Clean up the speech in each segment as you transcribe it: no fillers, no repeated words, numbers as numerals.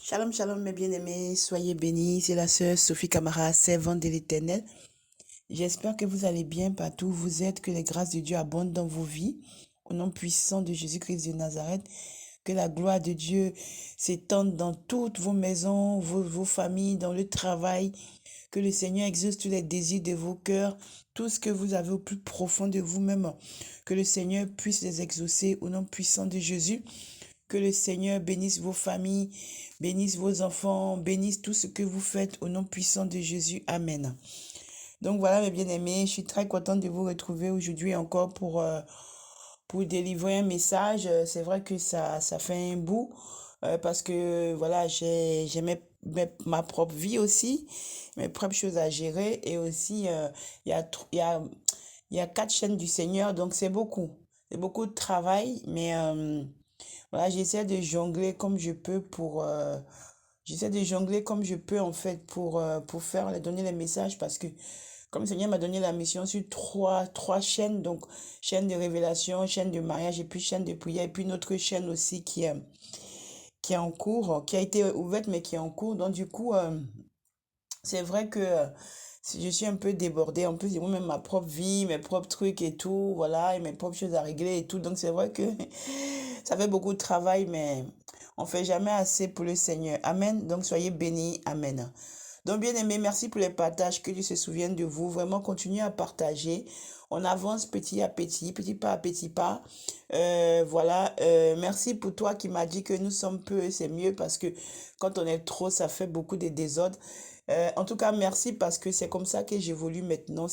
Shalom, shalom, mes bien-aimés, soyez bénis. C'est la sœur Sophie Camara, servante de l'Éternel. J'espère que vous allez bien partout où vous êtes, que les grâces de Dieu abondent dans vos vies. Au nom puissant de Jésus-Christ de Nazareth, que la gloire de Dieu s'étende dans toutes vos maisons, vos familles, dans le travail. Que le Seigneur exauce tous les désirs de vos cœurs, tout ce que vous avez au plus profond de vous-même. Que le Seigneur puisse les exaucer au nom puissant de Jésus. Que le Seigneur bénisse vos familles, bénisse vos enfants, bénisse tout ce que vous faites au nom puissant de Jésus. Amen. Donc voilà mes bien-aimés, je suis très contente de vous retrouver aujourd'hui encore pour délivrer un message. C'est vrai que ça fait un bout parce que voilà, j'ai ma propre vie aussi, mes propres choses à gérer et aussi il y a, il y a 4 chaînes du Seigneur, donc c'est beaucoup. C'est beaucoup de travail, mais voilà, j'essaie de jongler comme je peux en fait pour donner les messages parce que comme le Seigneur m'a donné la mission sur trois chaînes, donc chaîne de révélation, chaîne de mariage et puis chaîne de prière et puis une autre chaîne aussi qui est en cours, qui a été ouverte mais qui est en cours. Donc du coup, c'est vrai que je suis un peu débordée. En plus, j'ai moi-même ma propre vie, mes propres trucs et tout, voilà, et mes propres choses à régler et tout. Donc, c'est vrai que ça fait beaucoup de travail, mais on fait jamais assez pour le Seigneur. Amen. Donc, soyez bénis. Amen. Donc, bien aimé, merci pour les partages, que Dieu se souvienne de vous. Vraiment, continuez à partager. On avance petit à petit, petit pas à petit pas. Voilà. Merci pour toi qui m'as dit que nous sommes peu, c'est mieux parce que quand on est trop, ça fait beaucoup de désordre. En tout cas, merci parce que c'est comme ça que j'évolue maintenant.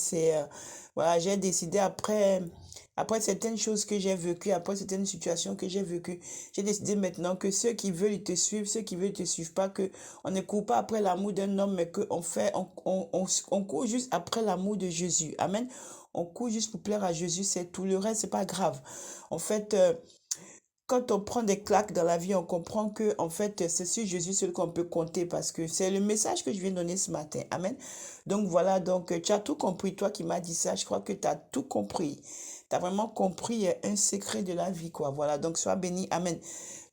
Voilà, j'ai décidé après certaines choses que j'ai vécues, après certaines situations que j'ai vécues, j'ai décidé maintenant que ceux qui veulent te suivre, ceux qui veulent te suivent pas, que on ne court pas après l'amour d'un homme, mais on court juste après l'amour de Jésus. Amen. On court juste pour plaire à Jésus, c'est tout. Le reste, c'est pas grave. En fait, quand on prend des claques dans la vie, on comprend que, en fait, c'est sur Jésus seul qu'on peut compter parce que c'est le message que je viens de donner ce matin. Amen. Donc voilà, donc tu as tout compris. Toi qui m'as dit ça, je crois que tu as tout compris. Tu as vraiment compris un secret de la vie, quoi. Voilà, donc sois béni. Amen.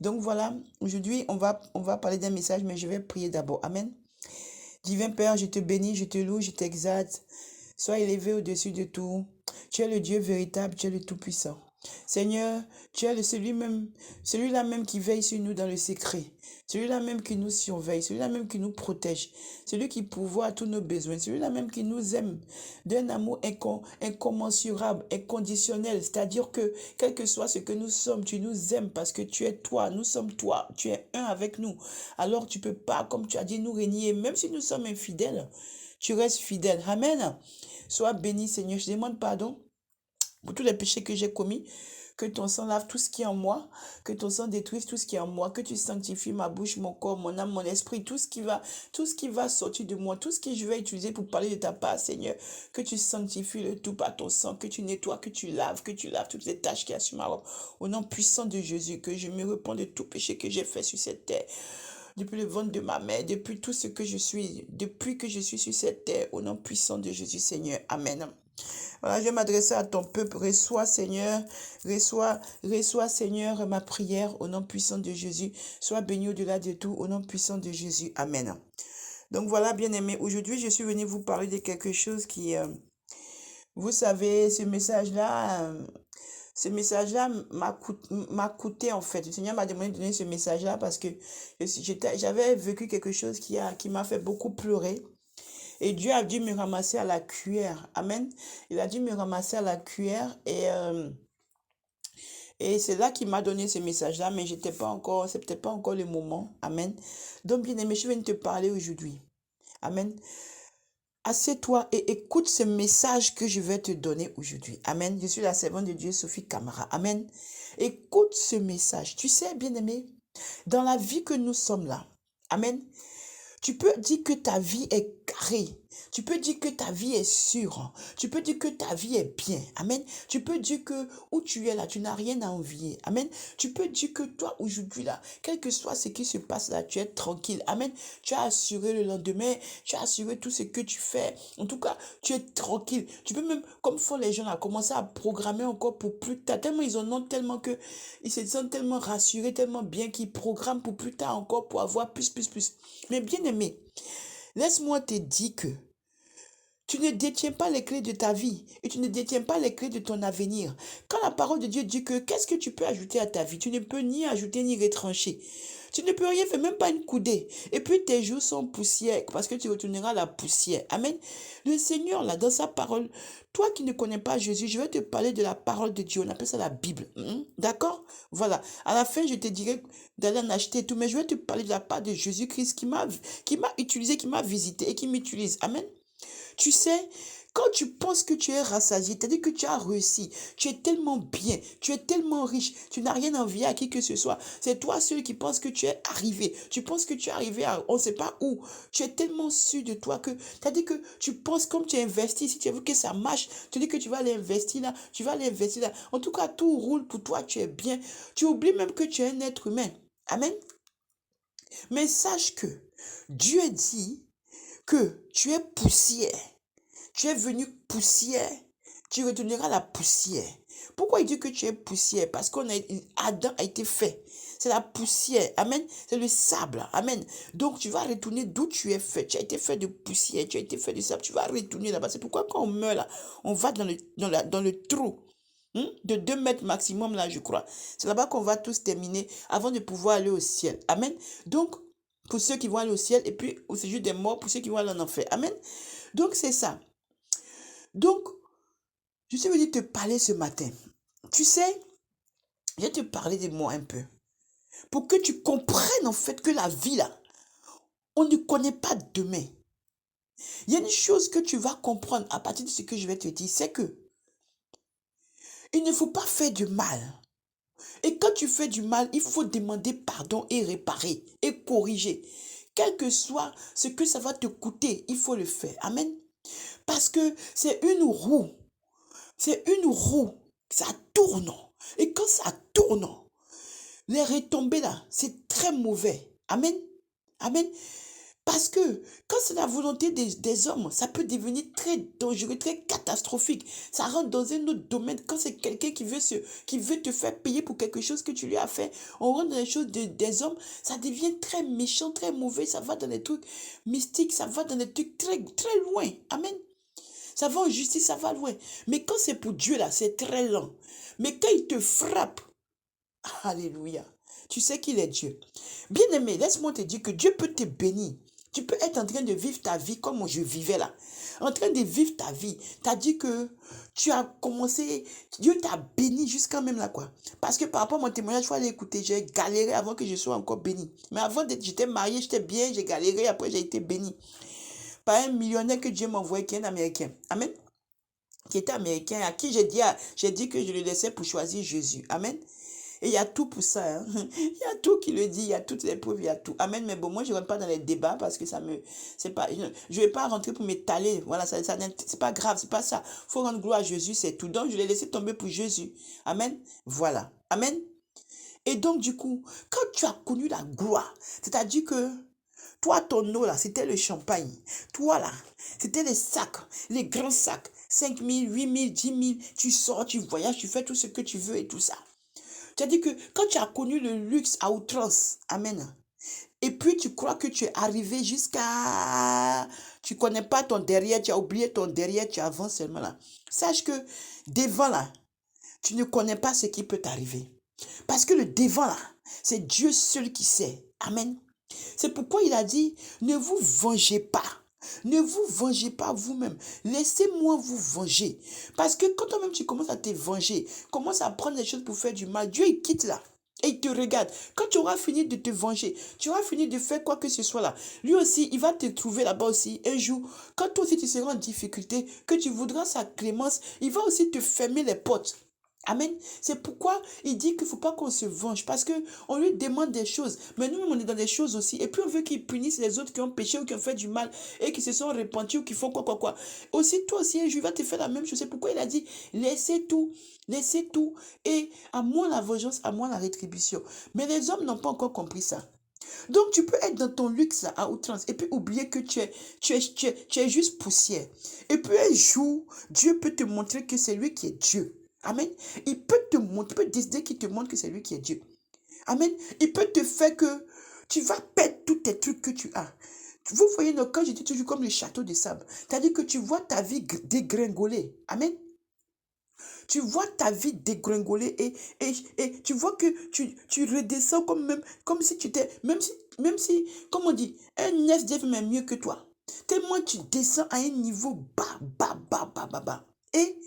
Donc voilà, aujourd'hui, on va parler d'un message, mais je vais prier d'abord. Amen. Divin Père, je te bénis, je te loue, je t'exalte. Sois élevé au-dessus de tout. Tu es le Dieu véritable, tu es le Tout-Puissant. Seigneur, tu es celui-là même qui veille sur nous dans le secret, celui-là même qui nous surveille, celui-là même qui nous protège, celui qui pourvoit à tous nos besoins, celui-là même qui nous aime d'un amour incommensurable, inconditionnel, c'est-à-dire que quel que soit ce que nous sommes, tu nous aimes parce que tu es toi, nous sommes toi, tu es un avec nous. Alors tu peux pas, comme tu as dit, nous régner, même si nous sommes infidèles, tu restes fidèle. Amen. Sois béni, Seigneur. Je demande pardon pour tous les péchés que j'ai commis, que ton sang lave tout ce qui est en moi, que ton sang détruise tout ce qui est en moi, que tu sanctifies ma bouche, mon corps, mon âme, mon esprit, tout ce qui va sortir de moi, tout ce que je vais utiliser pour parler de ta part, Seigneur, que tu sanctifies le tout par ton sang, que tu nettoies, que tu laves toutes les taches qui y a sur ma robe. Au nom puissant de Jésus, que je me repens de tout péché que j'ai fait sur cette terre depuis le ventre de ma mère, depuis tout ce que je suis, depuis que je suis sur cette terre, au nom puissant de Jésus, Seigneur. Amen. Voilà, je vais m'adresser à ton peuple. Reçois, Seigneur, ma prière au nom puissant de Jésus. Sois béni au-delà de tout, au nom puissant de Jésus. Amen. Donc voilà, bien-aimés, aujourd'hui, je suis venue vous parler de quelque chose vous savez, ce message-là m'a coûté en fait. Le Seigneur m'a demandé de donner ce message-là parce que j'avais vécu quelque chose qui m'a fait beaucoup pleurer. Et Dieu a dû me ramasser à la cuillère. Amen. Il a dû me ramasser à la cuillère et c'est là qu'il m'a donné ce message-là, mais c'est peut-être pas encore le moment. Amen. Donc, bien aimé, je viens de te parler aujourd'hui. Amen. Assieds-toi et écoute ce message que je vais te donner aujourd'hui. Amen. Je suis la servante de Dieu, Sophie Camara. Amen. Écoute ce message. Tu sais, bien aimé, dans la vie que nous sommes là, Amen, tu peux dire que ta vie est carré. Tu peux dire que ta vie est sûre. Tu peux dire que ta vie est bien. Amen. Tu peux dire que où tu es là, tu n'as rien à envier. Amen. Tu peux dire que toi, aujourd'hui là, quel que soit ce qui se passe là, tu es tranquille. Amen. Tu as assuré le lendemain. Tu as assuré tout ce que tu fais. En tout cas, tu es tranquille. Tu peux même, comme font les gens là, commencer à programmer encore pour plus tard. Tellement ils en ont tellement que ils se sentent tellement rassurés, tellement bien qu'ils programment pour plus tard encore pour avoir plus, plus, plus. Mais bien aimé, laisse-moi te dire que tu ne détiens pas les clés de ta vie et tu ne détiens pas les clés de ton avenir. Quand la parole de Dieu dit que qu'est-ce que tu peux ajouter à ta vie, tu ne peux ni ajouter ni retrancher. Tu ne peux rien faire, même pas une coudée. Et puis tes jours sont poussière parce que tu retourneras à la poussière. Amen. Le Seigneur, là, dans sa parole, toi qui ne connais pas Jésus, je vais te parler de la parole de Dieu. On appelle ça la Bible. D'accord? Voilà. À la fin, je te dirai d'aller en acheter tout, mais je vais te parler de la part de Jésus-Christ qui m'a utilisé, qui m'a visité et qui m'utilise. Amen. Tu sais, quand tu penses que tu es rassasié, c'est-à-dire que tu as réussi, tu es tellement bien, tu es tellement riche, tu n'as rien à envier à qui que ce soit. C'est toi seul qui penses que tu es arrivé. Tu penses que tu es arrivé à on ne sait pas où. Tu es tellement sûr de toi que, c'est-à-dire que tu penses comme tu investis, si tu veux que ça marche, tu dis que tu vas aller investir là, tu vas aller investir là. En tout cas, tout roule pour toi, tu es bien. Tu oublies même que tu es un être humain. Amen. Mais sache que Dieu dit que tu es poussière. Tu es venu poussière. Tu retourneras la poussière. Pourquoi il dit que tu es poussière? Parce qu'Adam a été fait. C'est la poussière. Amen. C'est le sable. Amen. Donc tu vas retourner d'où tu es fait. Tu as été fait de poussière. Tu as été fait de sable. Tu vas retourner là-bas. C'est pourquoi quand on meurt là, on va dans le trou. De 2 mètres maximum là, je crois. C'est là-bas qu'on va tous terminer avant de pouvoir aller au ciel. Amen. Donc, pour ceux qui vont aller au ciel, et puis au séjour des morts, pour ceux qui vont aller en enfer. Amen. Donc, c'est ça. Donc, je suis venu te parler ce matin. Tu sais, je vais te parler de moi un peu. Pour que tu comprennes en fait que la vie là, on ne connaît pas demain. Il y a une chose que tu vas comprendre à partir de ce que je vais te dire, c'est que il ne faut pas faire du mal. Et quand tu fais du mal, il faut demander pardon et réparer et corriger. Quel que soit ce que ça va te coûter, il faut le faire. Amen. Parce que c'est une roue. C'est une roue. Ça tourne. Et quand ça tourne, les retombées là, c'est très mauvais. Amen. Amen. Parce que quand c'est la volonté des hommes, ça peut devenir très dangereux, très catastrophique. Ça rentre dans un autre domaine. Quand c'est quelqu'un qui veut te faire payer pour quelque chose que tu lui as fait, on rentre dans les choses des hommes, ça devient très méchant, très mauvais. Ça va dans les trucs mystiques, ça va dans les trucs très, très loin. Amen. Ça va en justice, ça va loin. Mais quand c'est pour Dieu là, c'est très lent. Mais quand il te frappe, alléluia, tu sais qu'il est Dieu. Bien-aimé, laisse-moi te dire que Dieu peut te bénir. Tu peux être en train de vivre ta vie comme je vivais là. En train de vivre ta vie. Tu as dit que tu as commencé, Dieu t'a béni jusqu'à même là quoi. Parce que par rapport à mon témoignage, il faut aller écouter, j'ai galéré avant que je sois encore béni. Mais avant d'être, j'étais marié, j'étais bien, j'ai galéré, après j'ai été béni. Par un millionnaire que Dieu m'a envoyé qui est un Américain. Amen. Qui était américain, à qui j'ai dit que je le laissais pour choisir Jésus. Amen. Et il y a tout pour ça. Hein. Il y a tout qui le dit, il y a toutes les preuves, il y a tout. Amen. Mais bon, moi, je ne rentre pas dans les débats parce que c'est pas, je ne vais pas rentrer pour m'étaler. Voilà, c'est pas grave, c'est pas ça. Il faut rendre gloire à Jésus, c'est tout. Donc, je l'ai laissé tomber pour Jésus. Amen. Voilà. Amen. Et donc, du coup, quand tu as connu la gloire, c'est-à-dire que toi, ton eau, là, c'était le champagne. Toi, là, c'était les sacs, les grands sacs. 5 000, 8 000, 10 000. Tu sors, tu voyages, tu fais tout ce que tu veux et tout ça. C'est-à-dire que quand tu as connu le luxe à outrance, amen, et puis tu crois que tu es arrivé jusqu'à... Tu connais pas ton derrière, tu as oublié ton derrière, tu avances seulement là. Sache que devant là, tu ne connais pas ce qui peut t'arriver. Parce que le devant là, c'est Dieu seul qui sait. Amen. C'est pourquoi il a dit, ne vous vengez pas. Ne vous vengez pas vous-même. Laissez-moi vous venger. Parce que quand toi-même tu commences à te venger, commences à prendre les choses pour faire du mal, Dieu il quitte là. Et il te regarde. Quand tu auras fini de te venger, tu auras fini de faire quoi que ce soit là. Lui aussi, il va te trouver là-bas aussi un jour. Quand toi aussi tu seras en difficulté, que tu voudras sa clémence, il va aussi te fermer les portes. Amen. C'est pourquoi il dit qu'il ne faut pas qu'on se venge parce qu'on lui demande des choses. Mais nous-mêmes, on est dans des choses aussi. Et puis, on veut qu'il punisse les autres qui ont péché ou qui ont fait du mal et qui se sont repentis ou qui font quoi, quoi, quoi. Aussi, toi aussi, un jour, il va te faire la même chose. C'est pourquoi il a dit, laissez tout, laissez tout. Et à moi la vengeance, à moi la rétribution. Mais les hommes n'ont pas encore compris ça. Donc, tu peux être dans ton luxe à outrance et puis oublier que tu es juste poussière. Et puis, un jour, Dieu peut te montrer que c'est lui qui est Dieu. Amen. Il peut te montrer, il peut décider qu'il te montre que c'est lui qui est Dieu. Amen. Il peut te faire que tu vas perdre tous tes trucs que tu as. Vous voyez, quand je dis toujours comme le château de sable, c'est-à-dire que tu vois ta vie dégringoler. Amen. Tu vois ta vie dégringoler et tu vois que tu redescends comme si tu étais, même si, comme on dit, un SDF même mieux que toi. Tellement tu descends à un niveau bas, bas, bas, bas, bas, bas. Et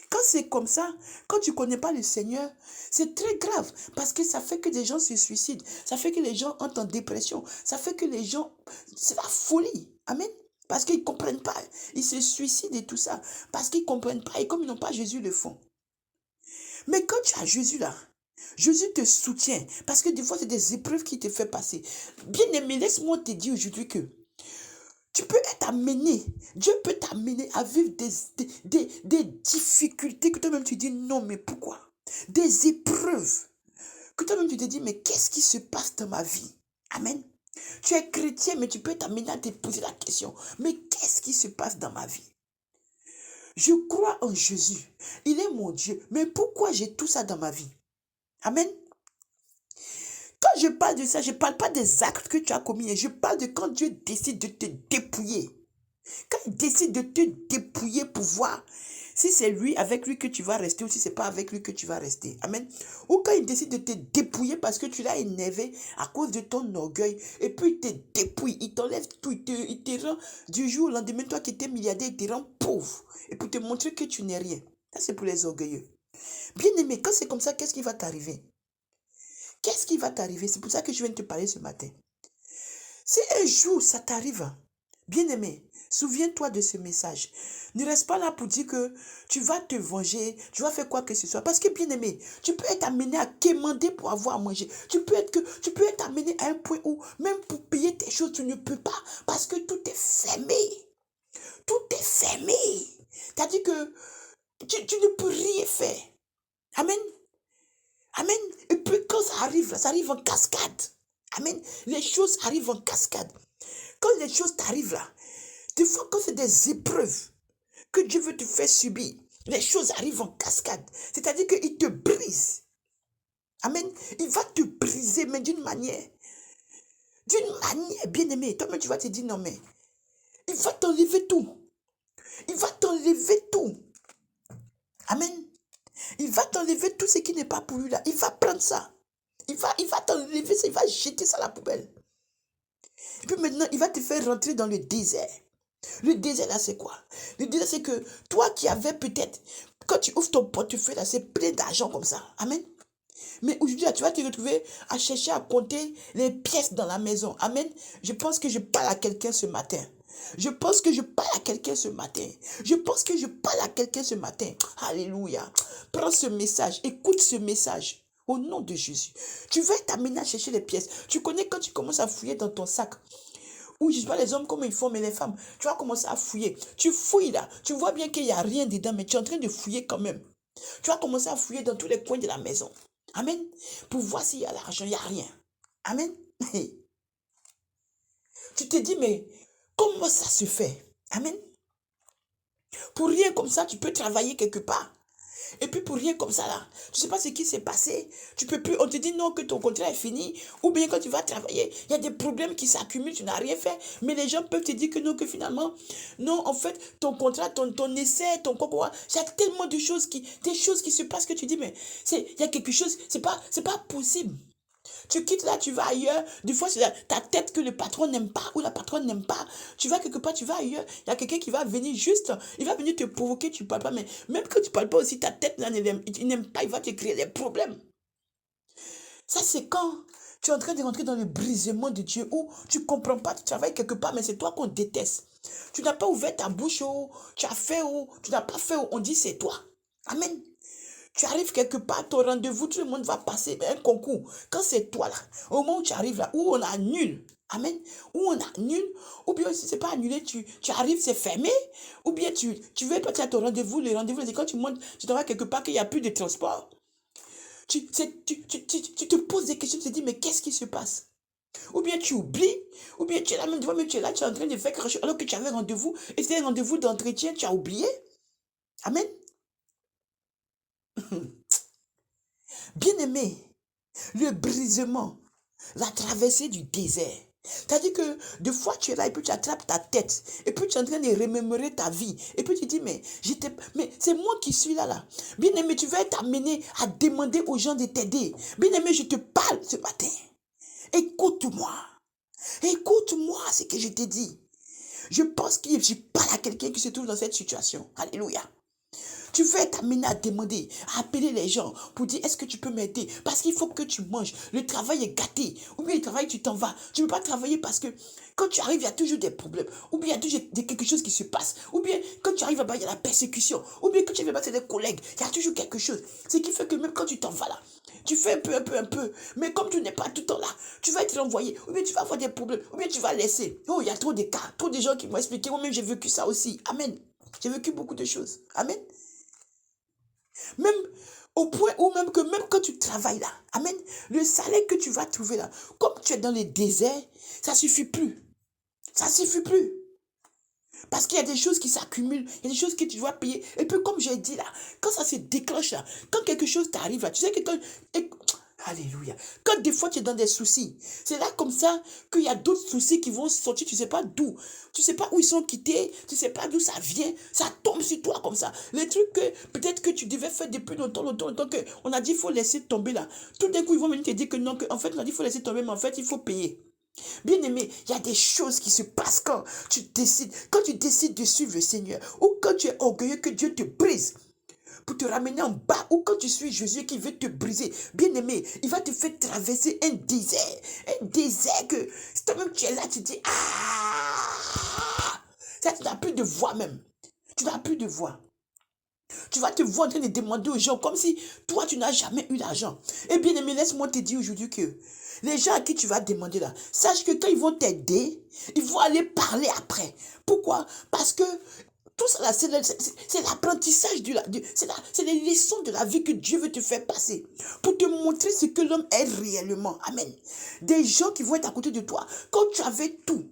quand c'est comme ça, quand tu ne connais pas le Seigneur, c'est très grave parce que ça fait que des gens se suicident, ça fait que les gens entrent en dépression, ça fait que les gens, c'est la folie. Amen. Parce qu'ils ne comprennent pas, ils se suicident et tout ça, parce qu'ils ne comprennent pas et comme ils n'ont pas Jésus, ils le font. Mais quand tu as Jésus là, Jésus te soutient parce que des fois, c'est des épreuves qui te fait passer. Bien-aimé, laisse-moi te dire aujourd'hui que tu peux être amené, Dieu peut t'amener à vivre des difficultés que toi-même tu dis non, mais pourquoi? Des épreuves que toi-même tu te dis mais qu'est-ce qui se passe dans ma vie? Amen. Tu es chrétien, mais tu peux t'amener à te poser la question, mais qu'est-ce qui se passe dans ma vie? Je crois en Jésus. Il est mon Dieu. Mais pourquoi j'ai tout ça dans ma vie? Amen. Quand je parle de ça, je ne parle pas des actes que tu as commis. Je parle de quand Dieu décide de te dépouiller. Quand il décide de te dépouiller pour voir si c'est lui, avec lui que tu vas rester ou si ce n'est pas avec lui que tu vas rester. Amen. Ou quand il décide de te dépouiller parce que tu l'as énervé à cause de ton orgueil et puis il te dépouille, il t'enlève tout, il te rend du jour au lendemain, toi qui étais milliardaire, il te rend pauvre et pour te montrer que tu n'es rien. Ça, c'est pour les orgueilleux. Bien aimé, quand c'est comme ça, qu'est-ce qui va t'arriver? Qu'est-ce qui va t'arriver? C'est pour ça que je viens de te parler ce matin. Si un jour ça t'arrive, bien aimé, souviens-toi de ce message. Ne reste pas là pour dire que tu vas te venger, tu vas faire quoi que ce soit. Parce que bien aimé, tu peux être amené à quémander pour avoir à manger. Tu peux être amené à un point où même pour payer tes choses, tu ne peux pas. Parce que tout est fermé. Tout est fermé. C'est-à-dire que tu ne peux rien faire. Amen. Amen. Et puis quand ça arrive en cascade. Amen. Les choses arrivent en cascade. Quand les choses t'arrivent là, des fois quand c'est des épreuves que Dieu veut te faire subir, les choses arrivent en cascade. C'est-à-dire qu'il te brise. Amen. Il va te briser, mais d'une manière bien aimée. Toi-même, tu vas te dire non, mais il va t'enlever tout. Il va t'enlever tout. Amen. Il va t'enlever tout ce qui n'est pas pour lui là. Il va prendre ça. Il va t'enlever ça. Il va jeter ça à la poubelle. Et puis maintenant, il va te faire rentrer dans le désert. Le désert là, c'est quoi? Le désert, c'est que toi qui avais peut-être, quand tu ouvres ton portefeuille là, c'est plein d'argent comme ça. Amen. Mais aujourd'hui, tu vas te retrouver à chercher à compter les pièces dans la maison. Amen. Je pense que je parle à quelqu'un ce matin. Je pense que je parle à quelqu'un ce matin. Je pense que je parle à quelqu'un ce matin. Alléluia. Prends ce message. Écoute ce message. Au nom de Jésus. Tu vas t'amener à chercher les pièces. Tu connais quand tu commences à fouiller dans ton sac. Ou je ne sais pas les hommes comment ils font, mais les femmes. Tu vas commencer à fouiller. Tu fouilles là. Tu vois bien qu'il n'y a rien dedans, mais tu es en train de fouiller quand même. Tu vas commencer à fouiller dans tous les coins de la maison. Amen. Pour voir s'il y a l'argent, il n'y a rien. Amen. Tu te dis, mais comment ça se fait? Amen. Pour rien comme ça, tu peux travailler quelque part. Et puis pour rien comme ça là, tu ne sais pas ce qui s'est passé. Tu peux plus, on te dit non que ton contrat est fini. Ou bien quand tu vas travailler, il y a des problèmes qui s'accumulent, tu n'as rien fait. Mais les gens peuvent te dire que non, que finalement, non, en fait, ton contrat, ton essai, ton quoi, il y a tellement de choses des choses qui se passent que tu dis, mais il y a quelque chose, c'est pas possible. Tu quittes là, tu vas ailleurs. Des fois, c'est ta tête que le patron n'aime pas ou la patronne n'aime pas. Tu vas quelque part, tu vas ailleurs. Il y a quelqu'un qui va venir juste, il va venir te provoquer, tu ne parles pas. Mais même que tu ne parles pas aussi, ta tête là, il n'aime pas, il va te créer des problèmes. Ça, c'est quand tu es en train de rentrer dans le brisement de Dieu où tu ne comprends pas, tu travailles quelque part, mais c'est toi qu'on déteste. Tu n'as pas ouvert ta bouche, tu as fait, tu n'as pas fait, on dit c'est toi. Amen. Tu arrives quelque part, ton rendez-vous, tout le monde va passer un concours. Quand c'est toi là, au moment où tu arrives là, où on annule, amen, où on annule, ou bien si c'est pas annulé, tu arrives, c'est fermé, ou bien tu veux partir à ton rendez-vous, le rendez-vous, c'est quand tu montes, tu t'en vas quelque part qu'il n'y a plus de transport. Tu te poses des questions, tu te dis, mais qu'est-ce qui se passe? Ou bien tu oublies, ou bien tu es là même devant, mais tu es là, tu es en train de faire quelque chose, alors que tu avais rendez-vous, et c'était un rendez-vous d'entretien, tu as oublié. Amen. Bien-aimé, le brisement, la traversée du désert. C'est-à-dire que des fois tu es là et puis tu attrapes ta tête et puis tu es en train de remémorer ta vie et puis tu dis mais c'est moi qui suis là. Bien-aimé, tu vas être amené à demander aux gens de t'aider. Bien-aimé, je te parle ce matin. Écoute-moi. Écoute-moi ce que je te dis. Je pense que je parle à quelqu'un qui se trouve dans cette situation. Alléluia. Tu vas être amené à demander, à appeler les gens pour dire est-ce que tu peux m'aider? Parce qu'il faut que tu manges. Le travail est gâté. Ou bien le travail, tu t'en vas. Tu ne peux pas travailler parce que quand tu arrives, il y a toujours des problèmes. Ou bien il y a toujours quelque chose qui se passe. Ou bien quand tu arrives là-bas, il y a la persécution. Ou bien quand tu arrives là-bas, c'est des collègues. Il y a toujours quelque chose. Ce qui fait que même quand tu t'en vas là, tu fais un peu. Mais comme tu n'es pas tout le temps là, tu vas être renvoyé. Ou bien tu vas avoir des problèmes. Ou bien tu vas laisser. Oh, il y a trop de cas. Trop de gens qui m'ont expliqué. Moi-même, j'ai vécu ça aussi. Amen. J'ai vécu beaucoup de choses. Amen. Même au point où même que même quand tu travailles là, amen, le salaire que tu vas trouver là, comme tu es dans les déserts, ça suffit plus. Ça suffit plus. Parce qu'il y a des choses qui s'accumulent, il y a des choses que tu dois payer. Et puis comme j'ai dit là, quand ça se déclenche là, quand quelque chose t'arrive là, tu sais que quand... Alléluia. Quand des fois tu es dans des soucis, c'est là comme ça qu'il y a d'autres soucis qui vont sortir, tu ne sais pas d'où. Tu ne sais pas où ils sont quittés, tu ne sais pas d'où ça vient, ça tombe sur toi comme ça. Les trucs que peut-être que tu devais faire depuis longtemps, qu'on a dit il faut laisser tomber là. Tout d'un coup, ils vont venir te dire que non, en fait, on a dit il faut laisser tomber, mais en fait, il faut payer. Bien aimé, il y a des choses qui se passent quand tu décides de suivre le Seigneur, ou quand tu es orgueilleux que Dieu te brise pour te ramener en bas, ou quand tu suis Jésus qui veut te briser. Bien aimé, il va te faire traverser un désert que si toi-même tu es là, tu dis ça, tu n'as plus de voix même. Tu n'as plus de voix. Tu vas te voir en train de demander aux gens comme si toi, tu n'as jamais eu d'argent. Et bien aimé, laisse-moi te dire aujourd'hui que les gens à qui tu vas demander là, sache que quand ils vont t'aider, ils vont aller parler après. Pourquoi? Parce que tout ça là, c'est l'apprentissage, c'est les leçons de la vie que Dieu veut te faire passer. Pour te montrer ce que l'homme est réellement. Amen. Des gens qui vont être à côté de toi. Quand tu avais tout,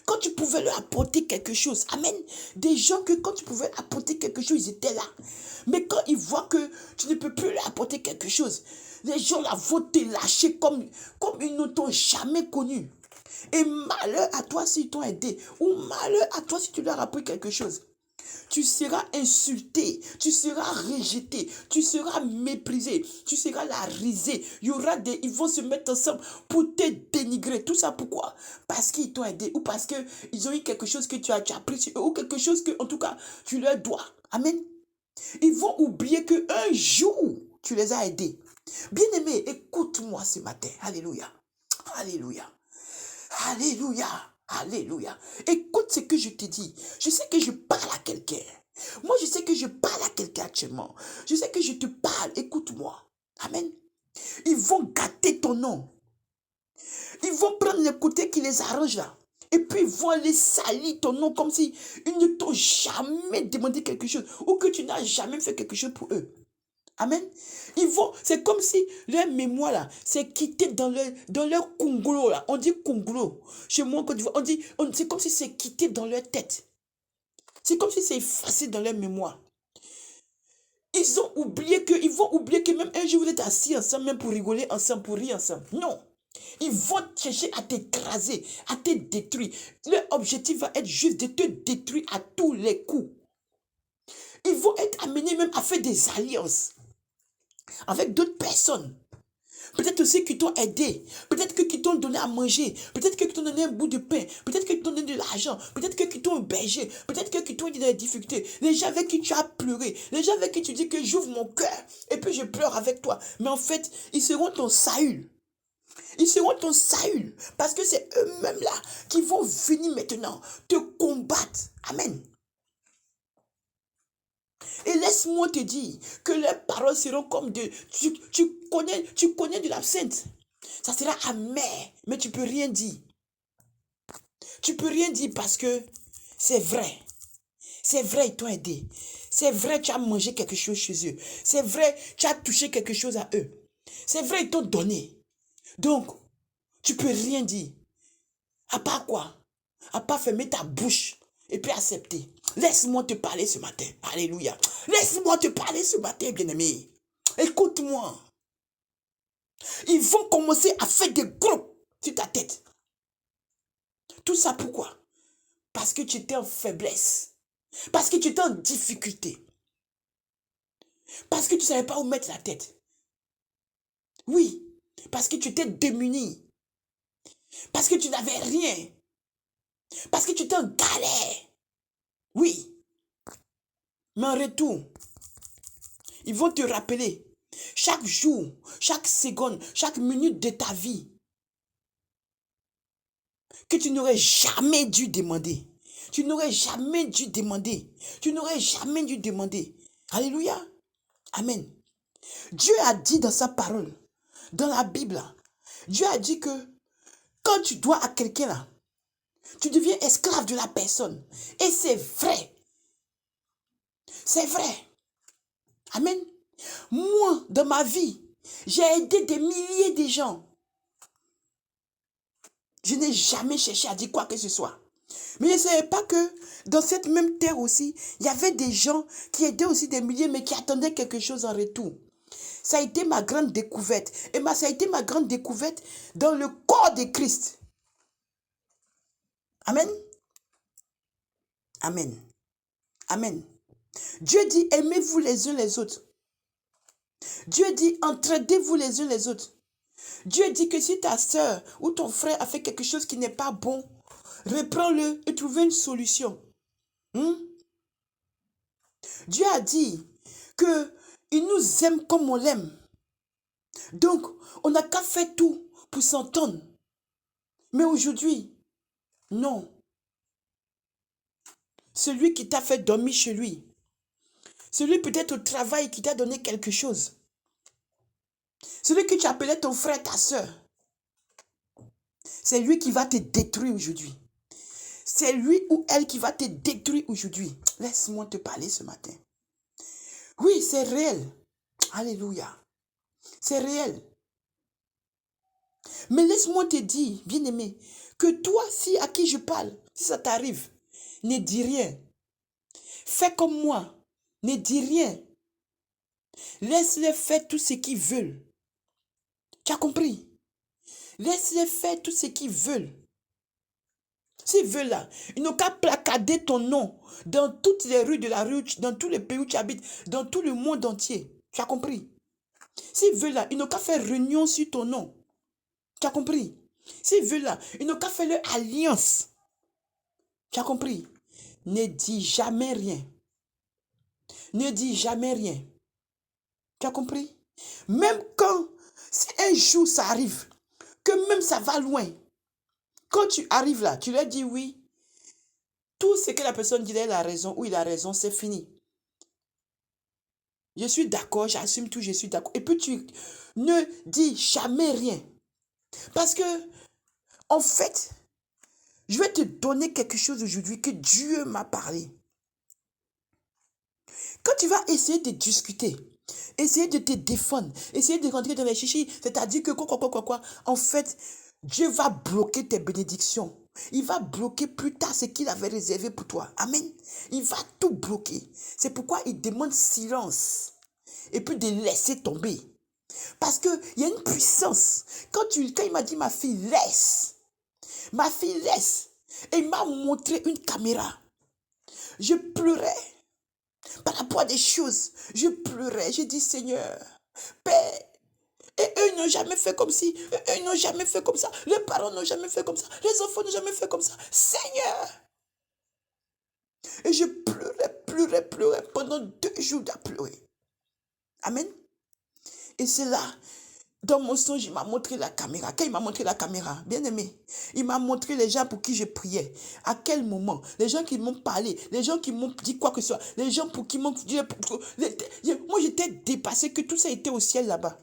quand tu pouvais leur apporter quelque chose. Amen. Des gens que quand tu pouvais apporter quelque chose, ils étaient là. Mais quand ils voient que tu ne peux plus leur apporter quelque chose, les gens là vont te lâcher comme ils ne t'ont jamais connu. Et malheur à toi s'ils t'ont aidé. Ou malheur à toi si tu leur as appris quelque chose. Tu seras insulté, tu seras rejeté, tu seras méprisé, tu seras la risée. Ils vont se mettre ensemble pour te dénigrer. Tout ça pourquoi? Parce qu'ils t'ont aidé ou parce qu'ils ont eu quelque chose que tu as appris sur eux ou quelque chose que, en tout cas, tu leur dois. Amen. Ils vont oublier qu'un jour, tu les as aidés. Bien-aimé, écoute-moi ce matin. Alléluia. Alléluia. Alléluia. Alléluia. Écoute ce que je te dis. Je sais que je parle à quelqu'un. Moi, je sais que je parle à quelqu'un actuellement. Je sais que je te parle. Écoute-moi. Amen. Ils vont gâter ton nom. Ils vont prendre le côté qui les arrange là. Et puis ils vont aller salir ton nom comme si ils ne t'ont jamais demandé quelque chose ou que tu n'as jamais fait quelque chose pour eux. Amen. C'est comme si leur mémoire là, c'est quitté dans leur congolo là. On dit congolo. Chez moi, en Côte d'Ivoire, c'est comme si c'est quitté dans leur tête. C'est comme si c'est effacé dans leur mémoire. Ils vont oublier que même un jour vous êtes assis ensemble, même pour rigoler ensemble, pour rire ensemble. Non. Ils vont chercher à t'écraser, à te détruire. Leur objectif va être juste de te détruire à tous les coups. Ils vont être amenés même à faire des alliances avec d'autres personnes. Peut-être aussi qui t'ont aidé. Peut-être que qui t'ont donné à manger. Peut-être que qui t'ont donné un bout de pain. Peut-être que qui t'ont donné de l'argent. Peut-être que qui t'ont hébergé. Peut-être que qui t'ont dit des difficultés. Les gens avec qui tu as pleuré. Les gens avec qui tu dis que j'ouvre mon cœur. Et puis je pleure avec toi. Mais en fait, ils seront ton Saül. Ils seront ton Saül. Parce que c'est eux-mêmes là qui vont venir maintenant te combattre. Amen. Et laisse-moi te dire que leurs paroles seront comme de... Tu connais de l'absinthe. Ça sera amer, mais tu peux rien dire. Tu peux rien dire parce que c'est vrai. C'est vrai, ils t'ont aidé. C'est vrai, tu as mangé quelque chose chez eux. C'est vrai, tu as touché quelque chose à eux. C'est vrai, ils t'ont donné. Donc, tu peux rien dire. À part quoi? À part fermer ta bouche et puis accepter. Laisse-moi te parler ce matin. Alléluia. Laisse-moi te parler ce matin, bien-aimé. Écoute-moi. Ils vont commencer à faire des groupes sur ta tête. Tout ça pourquoi? Parce que tu étais en faiblesse. Parce que tu étais en difficulté. Parce que tu ne savais pas où mettre la tête. Oui. Parce que tu étais démuni. Parce que tu n'avais rien. Parce que tu étais en galère. Oui. Mais en retour, ils vont te rappeler chaque jour, chaque seconde, chaque minute de ta vie que tu n'aurais jamais dû demander. Tu n'aurais jamais dû demander. Tu n'aurais jamais dû demander. Alléluia. Amen. Dieu a dit dans sa parole, dans la Bible, Dieu a dit que quand tu dois à quelqu'un là, tu deviens esclave de la personne. Et c'est vrai. C'est vrai. Amen. Moi, dans ma vie, j'ai aidé des milliers de gens. Je n'ai jamais cherché à dire quoi que ce soit. Mais je ne savais pas que dans cette même terre aussi, il y avait des gens qui aidaient aussi des milliers, mais qui attendaient quelque chose en retour. Ça a été ma grande découverte. Et ça a été ma grande découverte dans le corps de Christ. Amen. Amen. Amen. Dieu dit, aimez-vous les uns les autres. Dieu dit, entraidez-vous les uns les autres. Dieu dit que si ta soeur ou ton frère a fait quelque chose qui n'est pas bon, reprends-le et trouve une solution. Dieu a dit qu'il nous aime comme on l'aime. Donc, on n'a qu'à faire tout pour s'entendre. Mais aujourd'hui, non. Celui qui t'a fait dormir chez lui, celui peut-être au travail qui t'a donné quelque chose, celui que tu appelais ton frère, ta soeur, c'est lui qui va te détruire aujourd'hui. C'est lui ou elle qui va te détruire aujourd'hui. Laisse-moi te parler ce matin. Oui, c'est réel. Alléluia. C'est réel. Mais laisse-moi te dire, bien-aimé, que toi, si à qui je parle, si ça t'arrive, ne dis rien. Fais comme moi. Ne dis rien. Laisse-les faire tout ce qu'ils veulent. Tu as compris? Laisse-les faire tout ce qu'ils veulent. S'ils veulent là, ils n'ont qu'à placader ton nom dans toutes les rues de la rue, dans tous les pays où tu habites, dans tout le monde entier. Tu as compris? S'ils veulent là, ils n'ont qu'à faire réunion sur ton nom. Tu as compris? S'ils veulent là, ils n'ont qu'à faire leur alliance. Tu as compris? Ne dis jamais rien. Ne dis jamais rien. Tu as compris? Même quand un jour ça arrive, que même ça va loin, quand tu arrives là, tu leur dis oui, tout ce que la personne dit, elle a raison ou il a raison, c'est fini. Je suis d'accord, j'assume tout, je suis d'accord. Et puis tu ne dis jamais rien. Parce que, en fait, je vais te donner quelque chose aujourd'hui que Dieu m'a parlé. Quand tu vas essayer de discuter, essayer de te défendre, essayer de rentrer dans les chichis, c'est-à-dire que quoi, en fait, Dieu va bloquer tes bénédictions. Il va bloquer plus tard ce qu'il avait réservé pour toi. Amen. Il va tout bloquer. C'est pourquoi il demande silence. Et puis de laisser tomber. Parce qu'il y a une puissance. Quand il m'a dit, ma fille, laisse. Ma fille, laisse. Et il m'a montré une caméra. Je pleurais. Par rapport à des choses, je pleurais. J'ai dit, Seigneur, Père, et eux, ils n'ont jamais fait comme ci. Eux, ils n'ont jamais fait comme ça. Les parents n'ont jamais fait comme ça. Les enfants n'ont jamais fait comme ça. Seigneur! Et je pleurais pendant 2 jours à pleurer. Amen. Et c'est là, Dans mon songe, il m'a montré la caméra. Quand il m'a montré la caméra, bien aimé, il m'a montré les gens pour qui je priais. À quel moment? Les gens qui m'ont parlé, les gens qui m'ont dit quoi que ce soit, les gens pour qui m'ont dit... Moi, j'étais dépassé que tout ça était au ciel là-bas.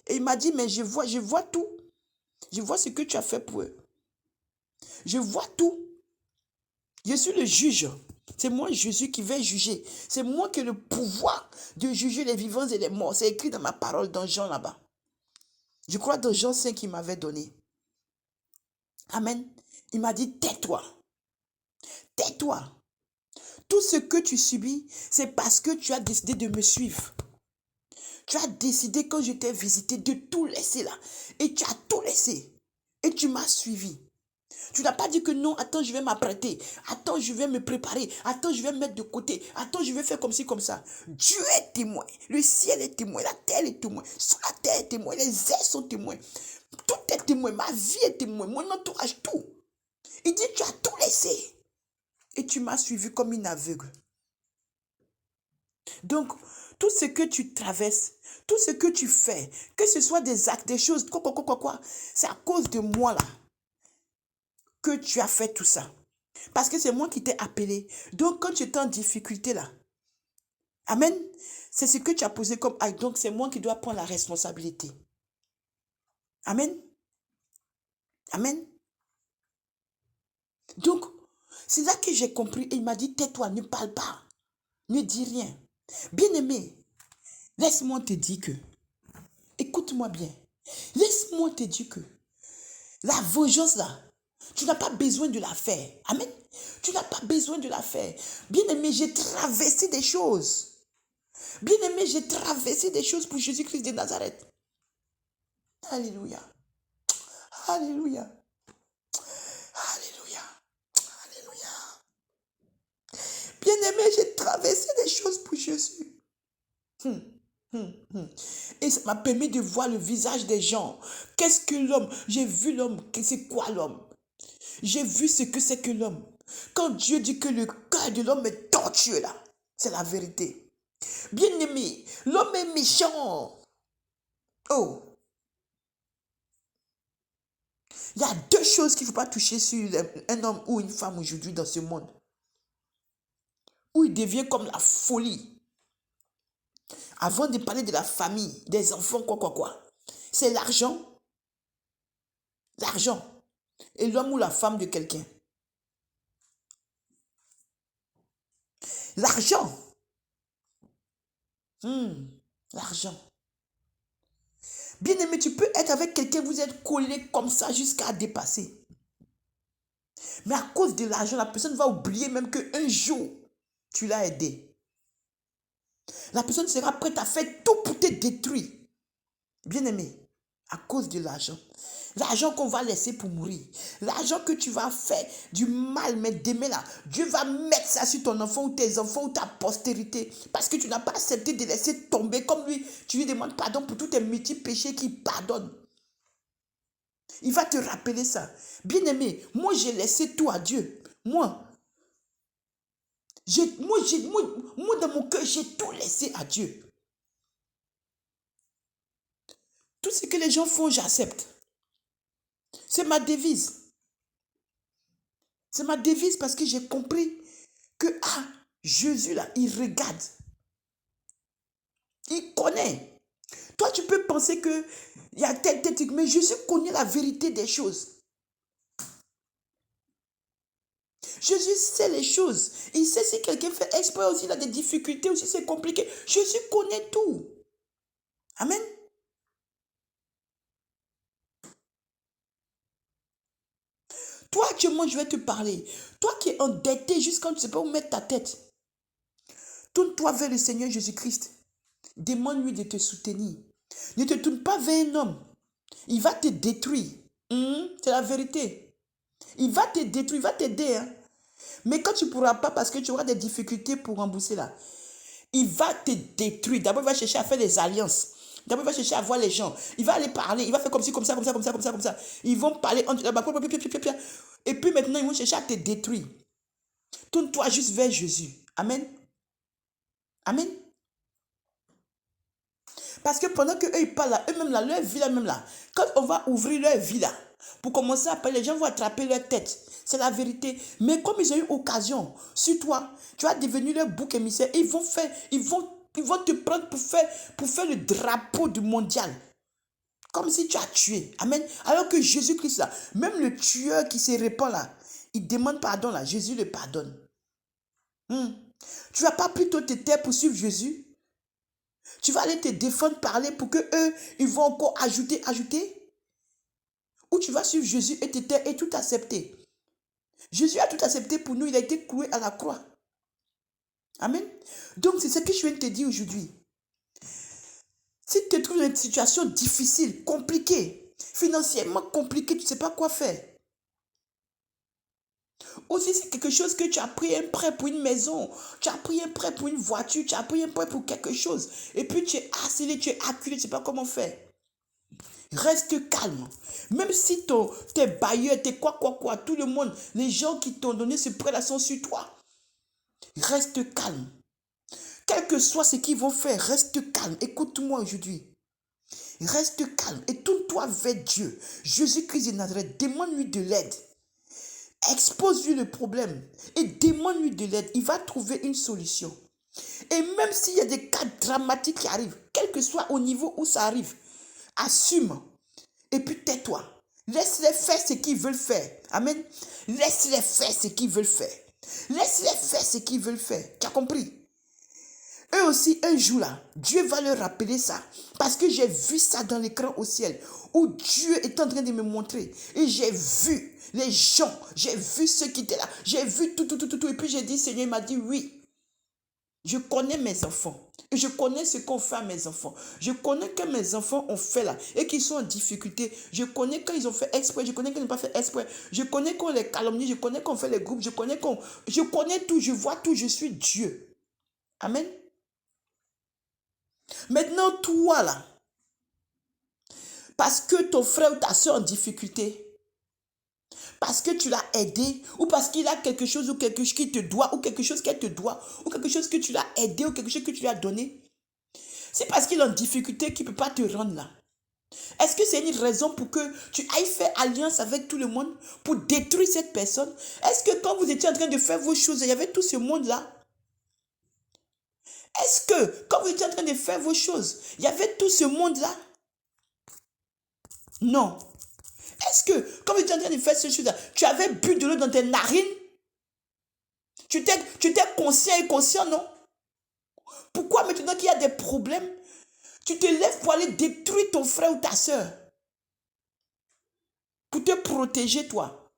Et il m'a dit, mais je vois tout. Je vois ce que tu as fait pour eux. Je vois tout. Je suis le juge. C'est moi, Jésus, qui vais juger. C'est moi qui ai le pouvoir de juger les vivants et les morts. C'est écrit dans ma parole, dans Jean là-bas. Je crois dans Jean 5 qu'il m'avait donné. Amen. Il m'a dit, tais-toi. Tais-toi. Tout ce que tu subis, c'est parce que tu as décidé de me suivre. Tu as décidé, quand je t'ai visité, de tout laisser là. Et tu as tout laissé. Et tu m'as suivi. Tu n'as pas dit que non, attends, je vais m'apprêter. Attends, je vais me préparer. Attends, je vais me mettre de côté. Attends, je vais faire comme ci, comme ça. Dieu est témoin. Le ciel est témoin. La terre est témoin. Sur la terre est témoin. Les airs sont témoins. Tout est témoin. Ma vie est témoin. Mon entourage, tout. Il dit, tu as tout laissé. Et tu m'as suivi comme une aveugle. Donc, tout ce que tu traverses, tout ce que tu fais, que ce soit des actes, des choses, quoi, c'est à cause de moi là que tu as fait tout ça. Parce que c'est moi qui t'ai appelé. Donc, quand tu étais en difficulté là, amen, c'est ce que tu as posé comme acte. Donc, c'est moi qui dois prendre la responsabilité. Amen. Amen. Donc, c'est là que j'ai compris. Et il m'a dit, tais-toi, ne parle pas. Ne dis rien. Bien-aimé, laisse-moi te dire que, écoute-moi bien, laisse-moi te dire que, la vengeance là, tu n'as pas besoin de la faire. Amen. Tu n'as pas besoin de la faire. Bien-aimé, j'ai traversé des choses. Bien-aimé, j'ai traversé des choses pour Jésus-Christ de Nazareth. Alléluia. Alléluia. Alléluia. Alléluia. Bien-aimé, j'ai traversé des choses pour Jésus. Et ça m'a permis de voir le visage des gens. Qu'est-ce que l'homme? J'ai vu l'homme. C'est quoi l'homme? J'ai vu ce que c'est que l'homme. Quand Dieu dit que le cœur de l'homme est tortueux là, c'est la vérité. Bien-aimé, l'homme est méchant. Oh, il y a deux choses qu'il ne faut pas toucher sur un homme ou une femme aujourd'hui dans ce monde. Où il devient comme la folie. Avant de parler de la famille, des enfants, quoi. C'est l'argent. L'argent. Et l'homme ou la femme de quelqu'un. L'argent. L'argent. Bien-aimé, tu peux être avec quelqu'un, vous êtes collé comme ça jusqu'à dépasser. Mais à cause de l'argent, la personne va oublier même qu'un jour, tu l'as aidé. La personne sera prête à faire tout pour te détruire. Bien-aimé, à cause de l'argent. L'argent qu'on va laisser pour mourir. L'argent que tu vas faire du mal, mais demain là, Dieu va mettre ça sur ton enfant ou tes enfants ou ta postérité. Parce que tu n'as pas accepté de laisser tomber comme lui. Tu lui demandes pardon pour tous tes multiples péchés qu'il pardonne. Il va te rappeler ça. Bien-aimé, moi j'ai laissé tout à Dieu. Moi, dans mon cœur, j'ai tout laissé à Dieu. Tout ce que les gens font, j'accepte. C'est ma devise. C'est ma devise parce que j'ai compris que, Jésus là, il regarde. Il connaît. Toi, tu peux penser que il y a tel truc, mais Jésus connaît la vérité des choses. Jésus sait les choses. Il sait si quelqu'un fait exprès aussi, il a des difficultés aussi, c'est compliqué. Jésus connaît tout. Amen. Toi, actuellement, je vais te parler. Toi qui es endetté jusqu'à tu ne sais pas où mettre ta tête. Tourne-toi vers le Seigneur Jésus-Christ. Demande-lui de te soutenir. Ne te tourne pas vers un homme. Il va te détruire. C'est la vérité. Il va te détruire, il va t'aider. Mais quand tu ne pourras pas, parce que tu auras des difficultés pour rembourser là, il va te détruire. D'abord, il va chercher à faire des alliances. D'abord, il va chercher à voir les gens. Il va aller parler. Il va faire comme ci, comme ça, comme ça, comme ça, comme ça, comme ça. Ils vont parler. Et puis maintenant, ils vont chercher à te détruire. Tourne-toi juste vers Jésus. Amen. Amen. Parce que pendant qu'eux, ils parlent là, eux-mêmes là, leur vie là, même là, quand on va ouvrir leur vie là, pour commencer à parler, les gens vont attraper leur tête. C'est la vérité. Mais comme ils ont eu occasion sur toi, tu vas devenir leur bouc émissaire. Ils vont te prendre pour faire le drapeau du mondial. Comme si tu as tué. Amen. Alors que Jésus-Christ là, même le tueur qui se répand là, il demande pardon là, Jésus le pardonne. Tu vas pas plutôt te taire pour suivre Jésus? Tu vas aller te défendre, parler pour que eux, ils vont encore ajouter. Ou tu vas suivre Jésus et te taire et tout accepter. Jésus a tout accepté pour nous, il a été cloué à la croix. Amen. Donc c'est ce que je viens de te dire aujourd'hui. Si tu te trouves dans une situation difficile, compliquée, financièrement compliquée, tu ne sais pas quoi faire. Aussi, c'est quelque chose que tu as pris un prêt pour une maison, tu as pris un prêt pour une voiture, tu as pris un prêt pour quelque chose. Et puis tu es harcelé, tu es acculé, tu ne sais pas comment faire. Reste calme. Même si tes bailleurs, tes quoi, tout le monde, les gens qui t'ont donné ce prêt-là sont sur toi. Reste calme. Quel que soit ce qu'ils vont faire, reste calme. Écoute-moi aujourd'hui. Reste calme et tourne-toi vers Dieu. Jésus-Christ de Nazareth, demande-lui de l'aide. Expose-lui le problème et demande-lui de l'aide. Il va trouver une solution. Et même s'il y a des cas dramatiques qui arrivent, quel que soit au niveau où ça arrive, assume et puis tais-toi. Laisse-les faire ce qu'ils veulent faire. Amen. Laisse-les faire ce qu'ils veulent faire. Laisse-les faire ce qu'ils veulent faire. Tu as compris? Eux aussi, un jour là, Dieu va leur rappeler ça. Parce que j'ai vu ça dans l'écran au ciel. Où Dieu est en train de me montrer. Et j'ai vu les gens. J'ai vu ceux qui étaient là. J'ai vu tout. Et puis j'ai dit, Seigneur, il m'a dit, oui. Je connais mes enfants. Et je connais ce qu'on fait à mes enfants. Je connais que mes enfants ont fait là. Et qu'ils sont en difficulté. Je connais quand ils ont fait exprès. Je connais qu'ils n'ont pas fait exprès. Je connais qu'on les calomnie. Je connais qu'on fait les groupes. Je connais tout. Je vois tout. Je suis Dieu. Amen. Maintenant, toi là, parce que ton frère ou ta soeur en difficulté, parce que tu l'as aidé, ou parce qu'il a quelque chose ou quelque chose qu'il te doit, ou quelque chose qu'elle te doit, ou quelque chose que tu l'as aidé, ou quelque chose que tu lui as donné, c'est parce qu'il est en difficulté qu'il ne peut pas te rendre là. Est-ce que c'est une raison pour que tu ailles faire alliance avec tout le monde pour détruire cette personne? Est-ce que quand vous étiez en train de faire vos choses, il y avait tout ce monde-là? Est-ce que quand vous étiez en train de faire vos choses, il y avait tout ce monde-là? Non. Est-ce que quand vous étiez en train de faire ces choses-là, tu avais bu de l'eau dans tes narines? Tu étais conscient et conscient, non? Pourquoi maintenant qu'il y a des problèmes, tu te lèves pour aller détruire ton frère ou ta soeur? Pour te protéger, toi.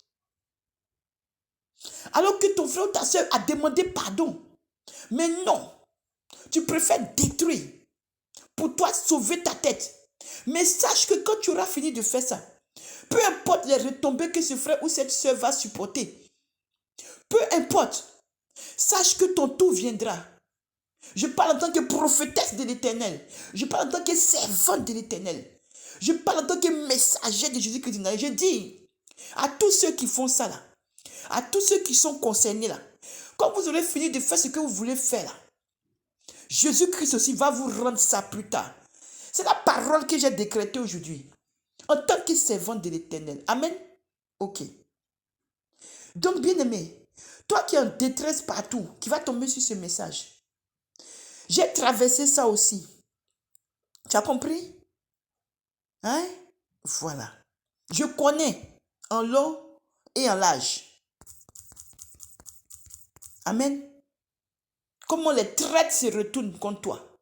Alors que ton frère ou ta soeur a demandé pardon. Mais non. Tu préfères détruire pour toi sauver ta tête. Mais sache que quand tu auras fini de faire ça, peu importe les retombées que ce frère ou cette soeur va supporter, peu importe, sache que ton tour viendra. Je parle en tant que prophétesse de l'Éternel. Je parle en tant que servante de l'Éternel. Je parle en tant que messager de Jésus-Christ. Je dis à tous ceux qui font ça là, à tous ceux qui sont concernés là, quand vous aurez fini de faire ce que vous voulez faire là, Jésus-Christ aussi va vous rendre ça plus tard. C'est la parole que j'ai décrétée aujourd'hui. En tant que servante de l'Éternel. Amen. Ok. Donc, bien-aimé, toi qui es en détresse partout, qui va tomber sur ce message, j'ai traversé ça aussi. Tu as compris? Hein? Voilà. Je connais en long et en large. Amen. Comment les traites se retournent contre toi.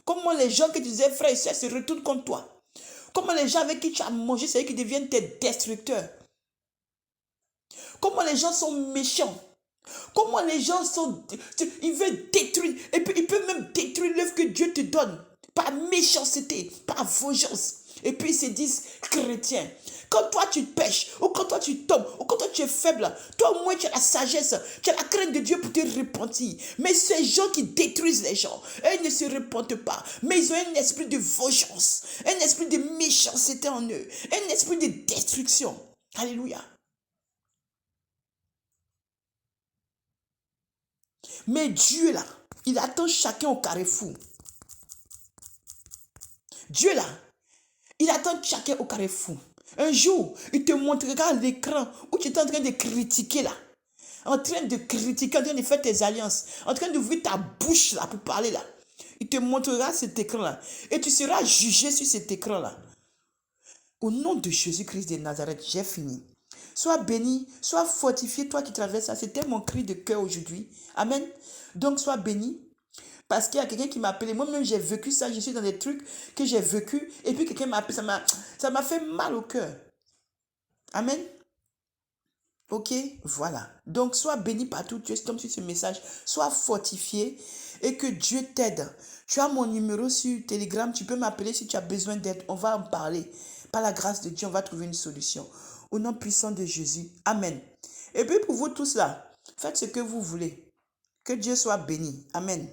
Comment les gens que tu disais frères et sœurs se retournent contre toi. Comment les gens avec qui tu as mangé, c'est eux qui deviennent tes destructeurs. Comment les gens sont méchants. Comment les gens sont... Ils veulent détruire. Et puis ils peuvent même détruire l'œuvre que Dieu te donne. Par méchanceté, par vengeance. Et puis ils se disent chrétiens. Quand toi tu pêches, ou quand toi tu tombes, ou quand toi tu es faible, toi au moins tu as la sagesse, tu as la crainte de Dieu pour te repentir. Mais ces gens qui détruisent les gens, eux ne se repentent pas. Mais ils ont un esprit de vengeance, un esprit de méchanceté en eux, un esprit de destruction. Alléluia. Mais Dieu là, il attend chacun au carrefour. Dieu là, il attend chacun au carrefour. Un jour, il te montrera à l'écran où tu es en train de critiquer là. En train de critiquer, en train de faire tes alliances. En train d'ouvrir ta bouche là pour parler là. Il te montrera cet écran là. Et tu seras jugé sur cet écran là. Au nom de Jésus-Christ de Nazareth, j'ai fini. Sois béni, sois fortifié, toi qui traverses ça. C'était mon cri de cœur aujourd'hui. Amen. Donc, sois béni. Parce qu'il y a quelqu'un qui m'a appelé. Moi-même, j'ai vécu ça. Je suis dans des trucs que j'ai vécu. Et puis, quelqu'un m'a appelé. Ça m'a fait mal au cœur. Amen. Ok, voilà. Donc, sois béni partout. Tu es tombé sur ce message. Sois fortifié et que Dieu t'aide. Tu as mon numéro sur Telegram. Tu peux m'appeler si tu as besoin d'aide. On va en parler. Par la grâce de Dieu, on va trouver une solution. Au nom puissant de Jésus. Amen. Et puis, pour vous tous là, faites ce que vous voulez. Que Dieu soit béni. Amen.